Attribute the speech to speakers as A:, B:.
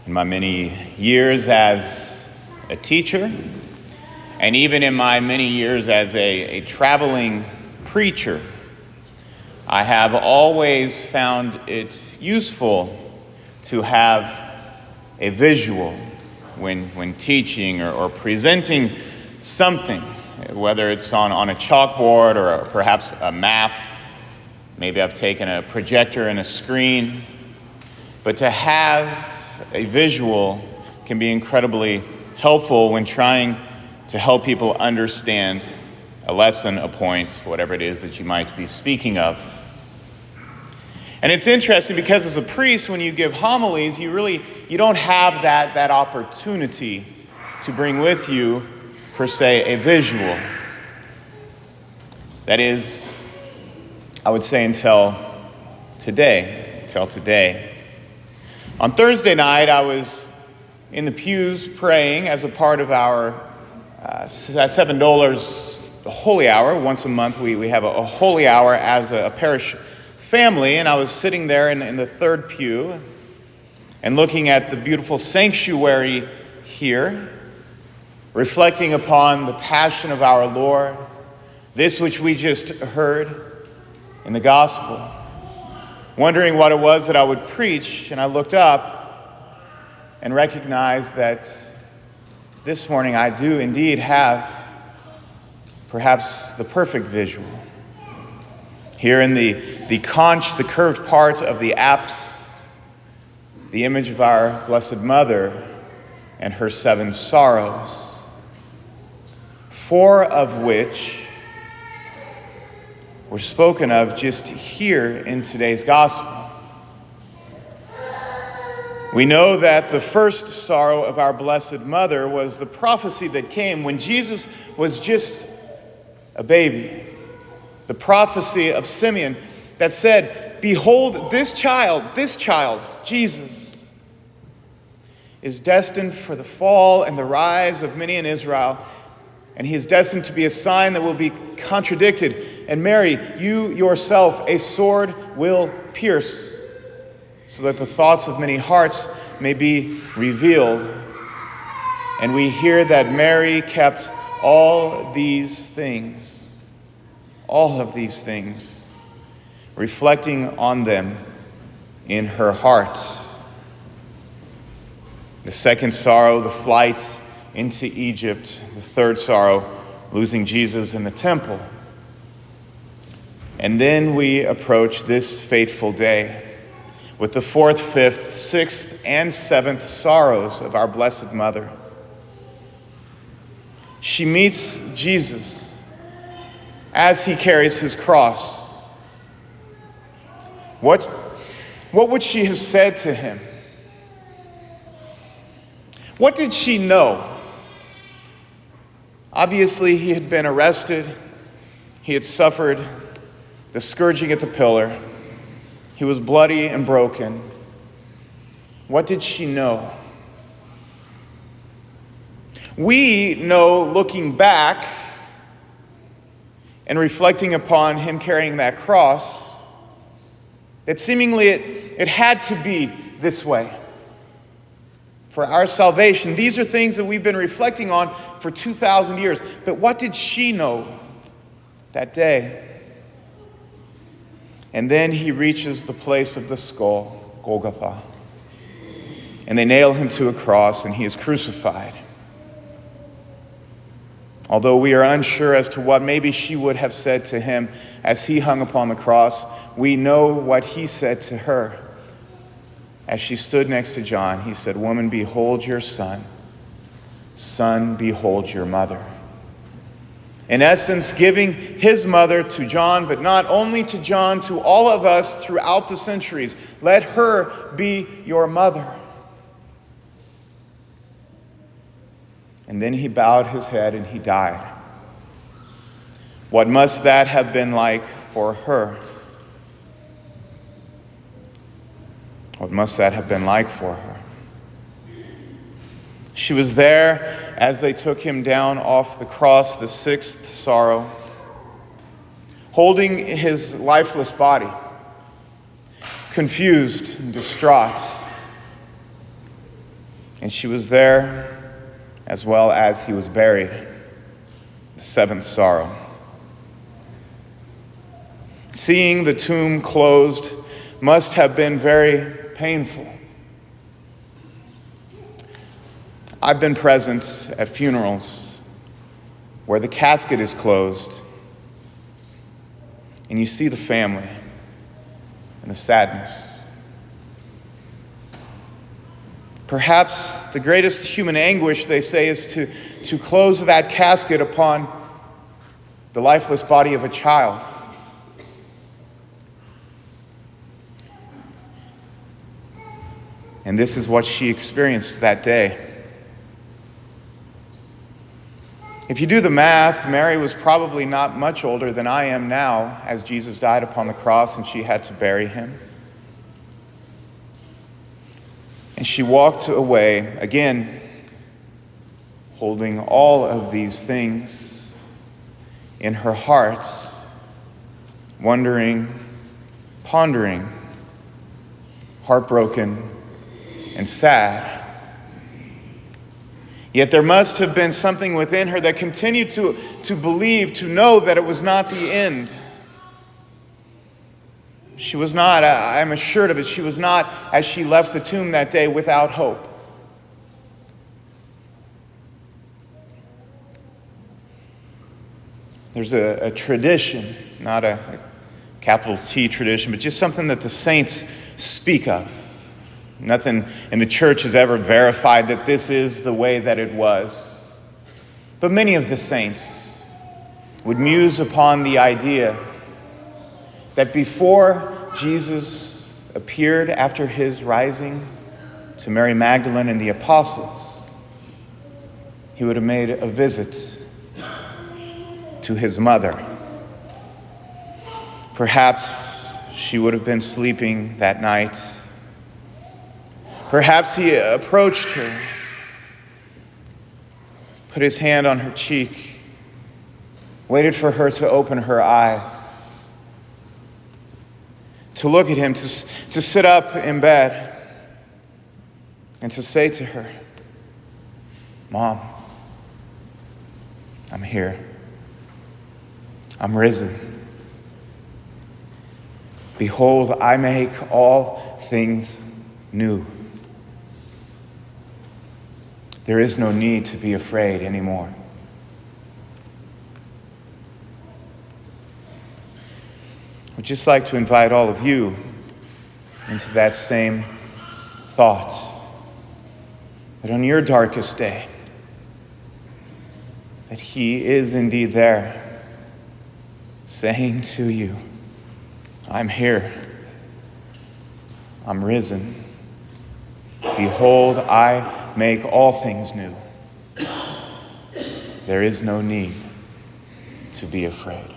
A: In my many years as a teacher, and even in my many years as a traveling preacher, I have always found it useful to have a visual when teaching or presenting something, whether it's on a chalkboard or perhaps a map. Maybe I've taken a projector and a screen. But to have a visual can be incredibly helpful when trying to help people understand a lesson, a point, whatever it is that you might be speaking of. And it's interesting because as a priest, when you give homilies, you don't have that opportunity to bring with you, per se, a visual. That is, I would say until today. On Thursday night, I was in the pews praying as a part of our $7 holy hour. Once a month, we have a holy hour as a parish family, and I was sitting there in the third pew and looking at the beautiful sanctuary here, reflecting upon the passion of our Lord, this which we just heard in the gospel, wondering what it was that I would preach. And I looked up and recognized that this morning I do indeed have perhaps the perfect visual. Here in the conch, the curved part of the apse, the image of our Blessed Mother and her 7 sorrows, 4 of which were spoken of just here in today's gospel. We know that the first sorrow of our Blessed Mother was the prophecy that came when Jesus was just a baby. The prophecy of Simeon that said, "Behold, this child, Jesus, is destined for the fall and the rise of many in Israel, and he is destined to be a sign that will be contradicted. And Mary, you yourself, a sword will pierce, so that the thoughts of many hearts may be revealed." And we hear that Mary kept all of these things, reflecting on them in her heart. The second sorrow, the flight into Egypt. The third sorrow, losing Jesus in the temple. And then we approach this fateful day with the 4th, 5th, 6th, and 7th sorrows of our Blessed Mother. She meets Jesus as he carries his cross. What would she have said to him? What did she know? Obviously, he had been arrested. He had suffered the scourging at the pillar. He was bloody and broken. What did she know? We know, looking back and reflecting upon him carrying that cross, that seemingly it had to be this way. For our salvation, these are things that we've been reflecting on for 2,000 years. But what did she know that day? And then he reaches the place of the skull, Golgotha. And they nail him to a cross, and he is crucified. Although we are unsure as to what maybe she would have said to him as he hung upon the cross, we know what he said to her. As she stood next to John, he said, "Woman, behold your son. Son, behold your mother." In essence, giving his mother to John, but not only to John, to all of us throughout the centuries. Let her be your mother. And then he bowed his head and he died. What must that have been like for her? What must that have been like for her? She was there as they took him down off the cross, the 6th sorrow, holding his lifeless body, confused and distraught. And she was there as well as he was buried, the seventh sorrow. Seeing the tomb closed must have been very painful. I've been present at funerals where the casket is closed and you see the family and the sadness. Perhaps the greatest human anguish, they say, is to close that casket upon the lifeless body of a child. And this is what she experienced that day. If you do the math, Mary was probably not much older than I am now as Jesus died upon the cross and she had to bury him. And she walked away, again, holding all of these things in her heart, wondering, pondering, heartbroken, and sad. Yet there must have been something within her that continued to believe, to know that it was not the end. She was not, I'm assured of it, she was not, as she left the tomb that day, without hope. There's a tradition, not a capital T tradition, but just something that the saints speak of. Nothing in the church has ever verified that this is the way that it was. But many of the saints would muse upon the idea that before Jesus appeared after his rising to Mary Magdalene and the apostles, he would have made a visit to his mother. Perhaps she would have been sleeping that night. Perhaps he approached her, put his hand on her cheek, waited for her to open her eyes, to look at him, to sit up in bed, and to say to her, "Mom, I'm here. I'm risen. Behold, I make all things new. There is no need to be afraid anymore." I'd just like to invite all of you into that same thought, that on your darkest day, that he is indeed there, saying to you, "I'm here. I'm risen. Behold, I make all things new. There is no need to be afraid."